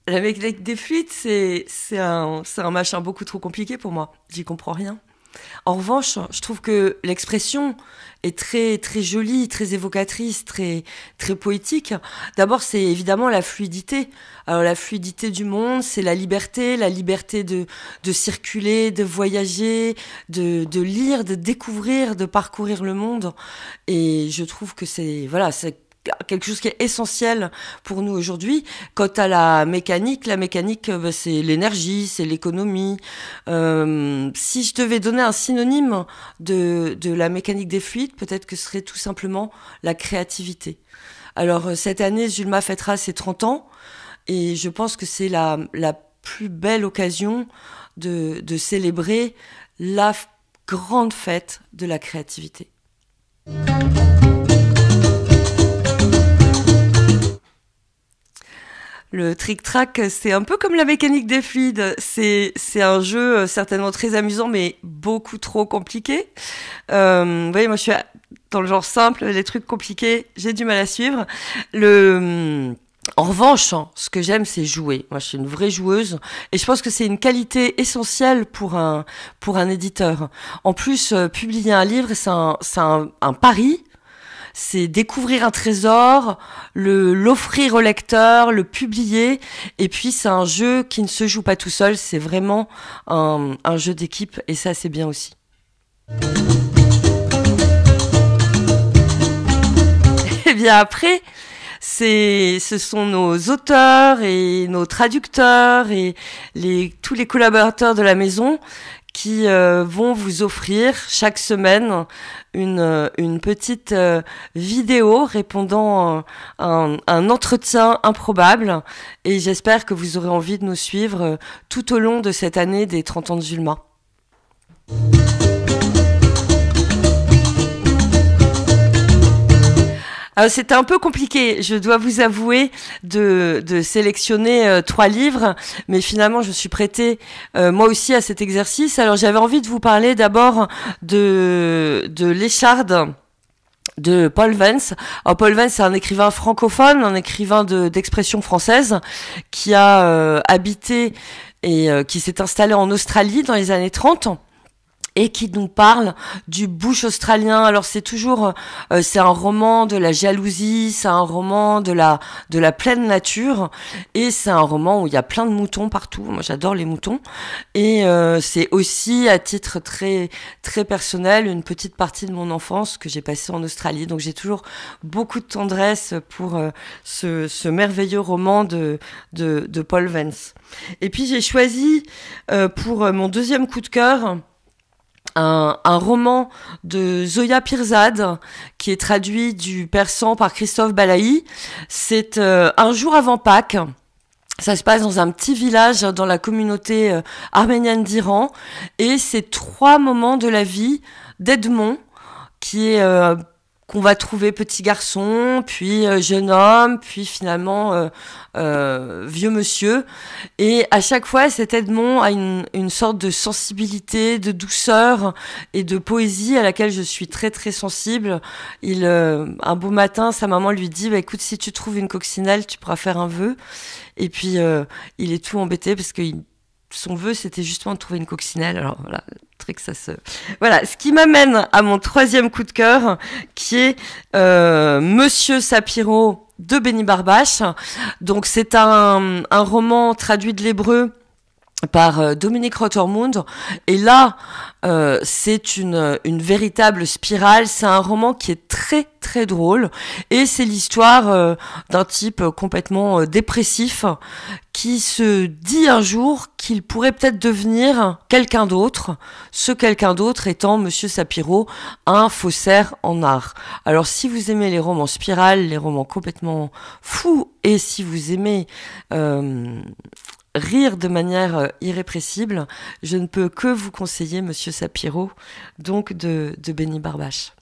La mécanique des fluides, c'est un machin beaucoup trop compliqué pour moi. J'y comprends rien. En revanche, je trouve que l'expression est très très jolie, très évocatrice, très très poétique. D'abord, c'est évidemment la fluidité. Alors la fluidité du monde, c'est la liberté de circuler, de voyager, de lire, de découvrir, de parcourir le monde. Et je trouve que c'est quelque chose qui est essentiel pour nous aujourd'hui. Quant à la mécanique, c'est l'énergie, c'est l'économie. Si je devais donner un synonyme de la mécanique des fluides, peut-être que ce serait tout simplement la créativité. Alors, cette année, Zulma fêtera ses 30 ans, et je pense que c'est la plus belle occasion de célébrer la grande fête de la créativité. Le trick-track, c'est un peu comme la mécanique des fluides. C'est un jeu certainement très amusant, mais beaucoup trop compliqué. Vous voyez, moi, je suis dans le genre simple, les trucs compliqués, j'ai du mal à suivre. En revanche, ce que j'aime, c'est jouer. Moi, je suis une vraie joueuse, et je pense que c'est une qualité essentielle pour un éditeur. En plus, publier un livre, c'est un pari. C'est découvrir un trésor, l'offrir au lecteur, le publier, et puis c'est un jeu qui ne se joue pas tout seul, c'est vraiment un jeu d'équipe, et ça c'est bien aussi. Et bien après, ce sont nos auteurs et nos traducteurs et tous les collaborateurs de la maison qui vont vous offrir chaque semaine une petite vidéo répondant à un entretien improbable, et j'espère que vous aurez envie de nous suivre tout au long de cette année des 30 ans de Zulma. Alors, c'était un peu compliqué, je dois vous avouer, de sélectionner 3 livres, mais finalement je suis prêtée moi aussi à cet exercice. Alors j'avais envie de vous parler d'abord de L'écharde de Paul Vance. Alors Paul Vance, c'est un écrivain francophone, un écrivain d'expression française qui a habité et qui s'est installé en Australie dans les années 30. Et qui nous parle du bush australien. Alors c'est un roman de la jalousie, c'est un roman de la pleine nature, et c'est un roman où il y a plein de moutons partout. Moi j'adore les moutons, et c'est aussi à titre très très personnel une petite partie de mon enfance que j'ai passée en Australie. Donc j'ai toujours beaucoup de tendresse pour ce merveilleux roman de Paul Vance. Et puis j'ai choisi pour mon deuxième coup de cœur un roman de Zoya Pirzad qui est traduit du persan par Christophe Balaï. C'est un jour avant Pâques. Ça se passe dans un petit village dans la communauté arménienne d'Iran, et c'est 3 moments de la vie d'Edmond qui est qu'on va trouver petit garçon, puis jeune homme, puis finalement vieux monsieur. Et à chaque fois, cet Edmond a une sorte de sensibilité, de douceur et de poésie à laquelle je suis très très sensible. Un beau matin, sa maman lui dit écoute, si tu trouves une coccinelle, tu pourras faire un vœu. Et puis il est tout embêté parce que son vœu, c'était justement de trouver une coccinelle. Alors voilà, très que ça se... Voilà, ce qui m'amène à mon 3e coup de cœur, qui est Monsieur Sapiro de Béni Barbache. Donc c'est un roman traduit de l'hébreu par Dominique Rottermund, et là c'est une véritable spirale. C'est un roman qui est très très drôle, et c'est l'histoire d'un type complètement dépressif qui se dit un jour qu'il pourrait peut-être devenir quelqu'un d'autre, ce quelqu'un d'autre étant Monsieur Sapiro, un faussaire en art. Alors si vous aimez les romans spirales, les romans complètement fous, et si vous aimez rire de manière irrépressible, je ne peux que vous conseiller Monsieur Sapiro, donc de Béni Barbache.